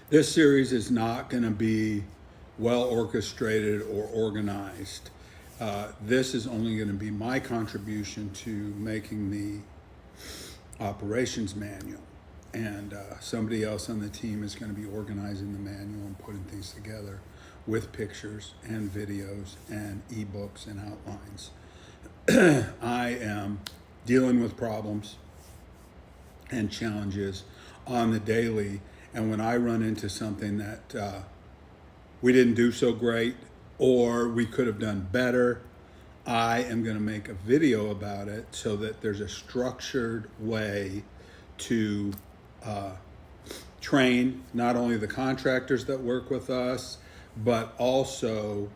This series is not going to be well orchestrated or organized. This is only going to be my contribution to making the operations manual. And somebody else on the team is going to be organizing the manual and putting things together with pictures and videos and ebooks and outlines. I am dealing with problems and challenges on the daily. And when I run into something that we didn't do so great or we could have done better, I am going to make a video about it so that there's a structured way to train not only the contractors that work with us, but also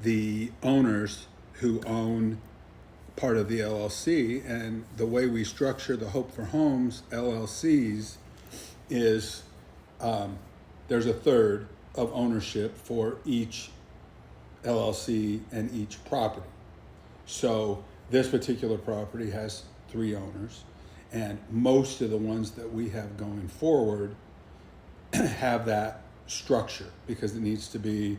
the owners who own part of the LLC. And the way we structure the Hope for Homes LLCs is there's a third of ownership for each LLC and each property. So this particular property has 3 owners, and most of the ones that we have going forward have that structure because it needs to be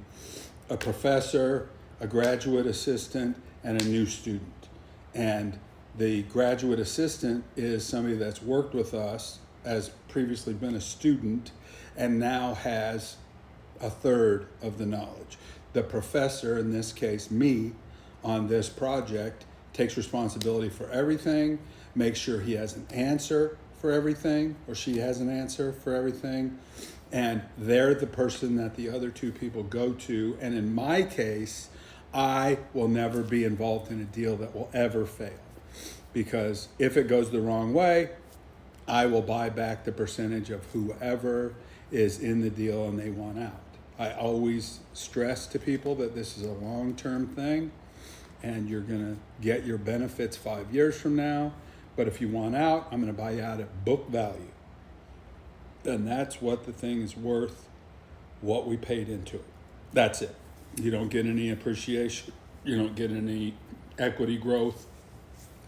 a professor, a graduate assistant, and a new student. And the graduate assistant is somebody that's worked with us, has previously been a student, and now has a third of the knowledge. The professor, in this case me, on this project, takes responsibility for everything, makes sure he has an answer for everything, or she has an answer for everything, and they're the person that the other 2 people go to. And in my case, I will never be involved in a deal that will ever fail, because if it goes the wrong way, I will buy back the percentage of whoever is in the deal and they want out. I always stress to people that this is a long-term thing and you're going to get your benefits 5 years from now. But if you want out, I'm going to buy you out at book value. And that's what the thing is worth, what we paid into it. That's it. You don't get any appreciation. You don't get any equity growth.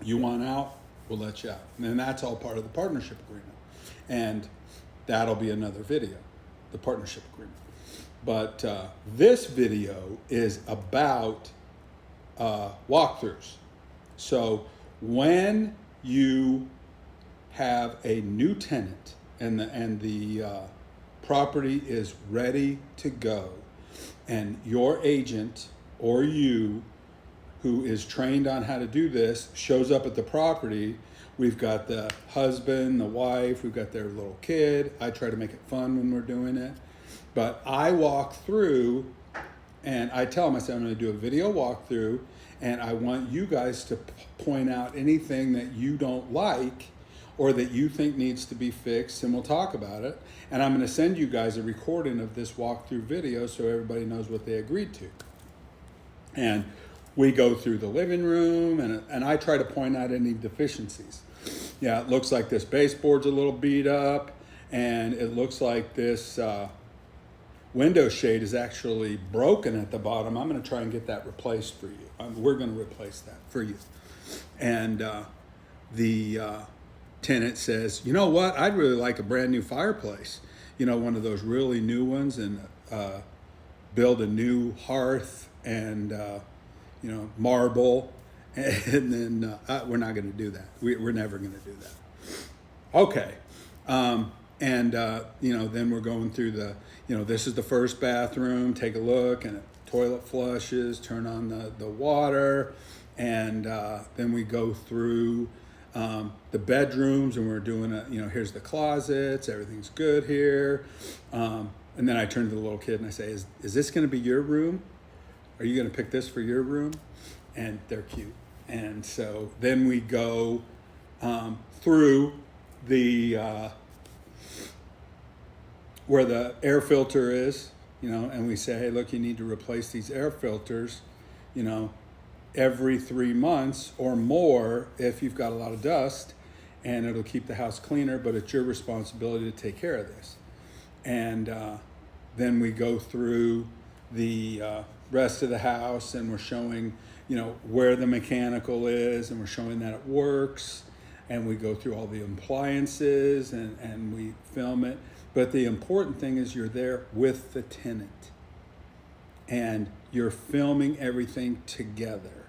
You want out, we'll let you out. And that's all part of the partnership agreement. And that'll be another video, the partnership agreement. But this video is about walkthroughs. So when you have a new tenant and the property is ready to go, and your agent or you who is trained on how to do this shows up at the property, we've got the husband, the wife, we've got their little kid. I try to make it fun when we're doing it. But I walk through and I tell them, I said, I'm going to do a video walkthrough and I want you guys to point out anything that you don't like or that you think needs to be fixed, and we'll talk about it. And I'm going to send you guys a recording of this walkthrough video so everybody knows what they agreed to. And we go through the living room and I try to point out any deficiencies. Yeah, it looks like this baseboard's a little beat up, and it looks like this window shade is actually broken at the bottom. I'm going to try and get that replaced for you. We're going to replace that for you. And the tenant says, you know what, I'd really like a brand new fireplace. You know, one of those really new ones, and build a new hearth and, marble. And then we're not going to do that. We're never going to do that. Okay. Then we're going through this is the first bathroom, take a look, and toilet flushes, turn on the water. And then we go through the bedrooms, and we're doing here's the closets, everything's good here. And then I turn to the little kid and I say, is this going to be your room? Are you going to pick this for your room? And they're cute. And so then we go through the where the air filter is, and we say, hey, look, you need to replace these air filters, every 3 months or more if you've got a lot of dust, and it'll keep the house cleaner, but it's your responsibility to take care of this. And then we go through the rest of the house, and we're showing, where the mechanical is, and we're showing that it works, and we go through all the appliances, and we film it. But the important thing is you're there with the tenant and you're filming everything together.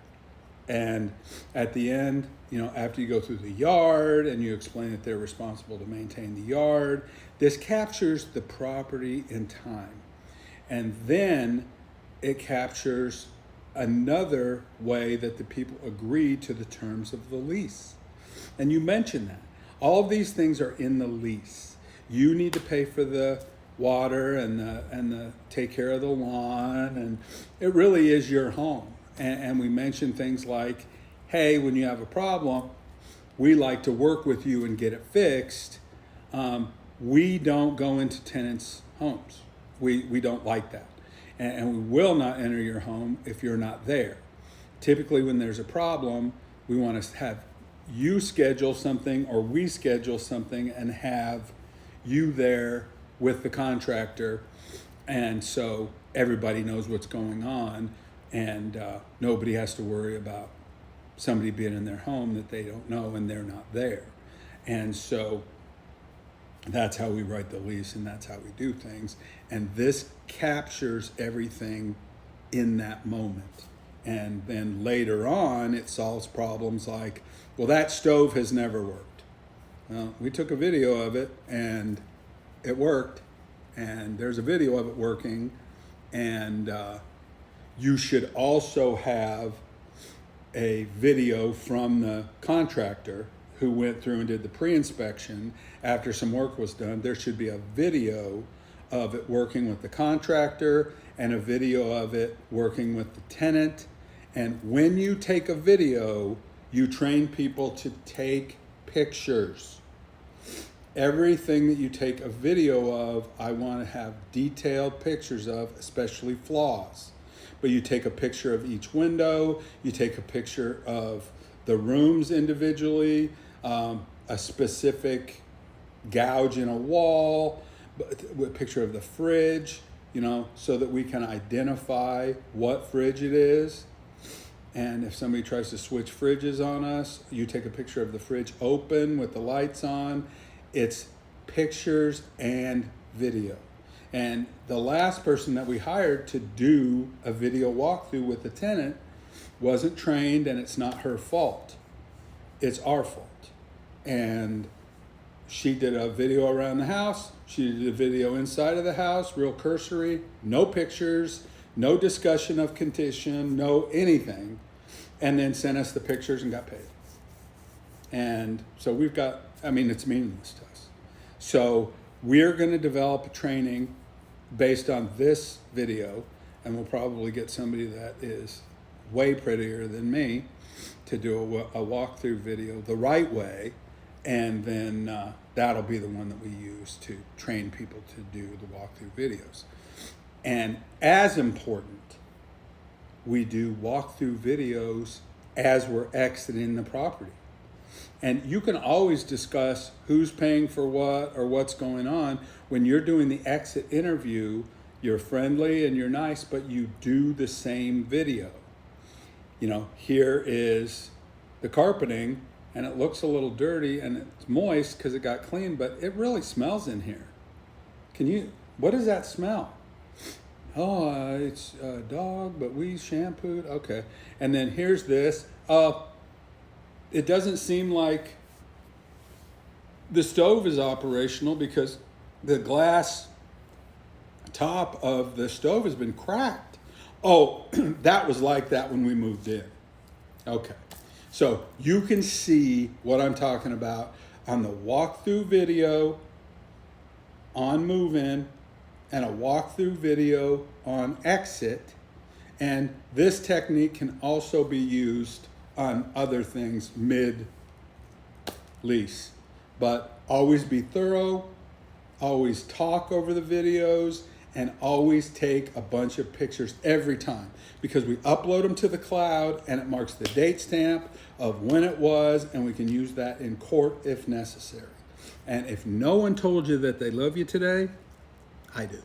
And at the end, after you go through the yard and you explain that they're responsible to maintain the yard, this captures the property in time. And then it captures another way that the people agree to the terms of the lease. And you mentioned that. All of these things are in the lease. You need to pay for the water and the take care of the lawn, and it really is your home. And we mentioned things like, hey, when you have a problem, we like to work with you and get it fixed. We don't go into tenants' homes. We don't like that. And we will not enter your home if you're not there. Typically, when there's a problem, we want to have you schedule something or we schedule something and have you there with the contractor. And so everybody knows what's going on, and nobody has to worry about somebody being in their home that they don't know and they're not there. And so that's how we write the lease, and that's how we do things. And this captures everything in that moment. And then later on, it solves problems like, well, that stove has never worked. Well, we took a video of it and it worked. And there's a video of it working. And you should also have a video from the contractor who went through and did the pre-inspection after some work was done. There should be a video of it working with the contractor and a video of it working with the tenant. And when you take a video, you train people to take pictures. Everything that you take a video of, I want to have detailed pictures of, especially flaws. But you take a picture of each window, you take a picture of the rooms individually, a specific gouge in a wall, a picture of the fridge, so that we can identify what fridge it is. And if somebody tries to switch fridges on us, you take a picture of the fridge open with the lights on. It's pictures and video. And the last person that we hired to do a video walkthrough with the tenant wasn't trained, and it's not her fault. It's our fault. And she did a video around the house. She did a video inside of the house, real cursory, no pictures, no discussion of condition, no anything, and then sent us the pictures and got paid. And so it's meaningless to us. So we're going to develop a training based on this video, and we'll probably get somebody that is way prettier than me to do a walkthrough video the right way, and then that'll be the one that we use to train people to do the walkthrough videos. And as important, we do walkthrough videos as we're exiting the property. And you can always discuss who's paying for what or what's going on. When you're doing the exit interview, you're friendly and you're nice, but you do the same video. Here is the carpeting, and it looks a little dirty and it's moist because it got cleaned, but it really smells in here. What does that smell? Oh, it's a dog, but we shampooed. Okay. And then here's this. It doesn't seem like the stove is operational because the glass top of the stove has been cracked. Oh, that was like that when we moved in. Okay. So you can see what I'm talking about on the walkthrough video on move-in and a walkthrough video on exit. And this technique can also be used on other things mid-lease. But always be thorough, always talk over the videos, and always take a bunch of pictures every time, because we upload them to the cloud and it marks the date stamp of when it was, and we can use that in court if necessary. And if no one told you that they love you today, I do.